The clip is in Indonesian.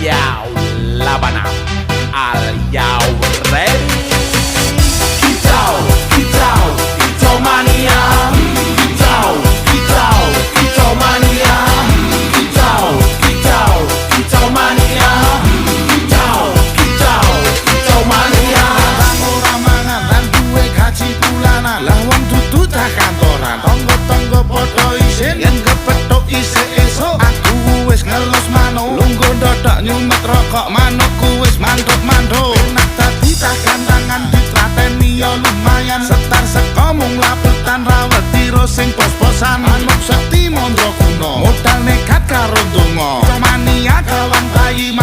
Yo, Labana, are you ready? Kicau, kicau, kicau mania. Kicau, kicau, kicau mania. Kicau, kicau, kicau mania. Kicau, kicau, kicau mania. Ora mangan lan duwe gaji bulanan. Lah wong dudu tak kantoran. Tonggo-tonggo padha isin yen kepethuk isih esuk. Aku wis ngelus manuk. Lungguh ndodok nyumet rokok manukku wis manduk-manduk. Enak dadi tak gantangan ditlateni ya lumayan. Setar seko mung laputan rawet tiro sing pos-posan. Manuk sekti mondro kuno. Modal nekat karo donga. Mania kawan bayi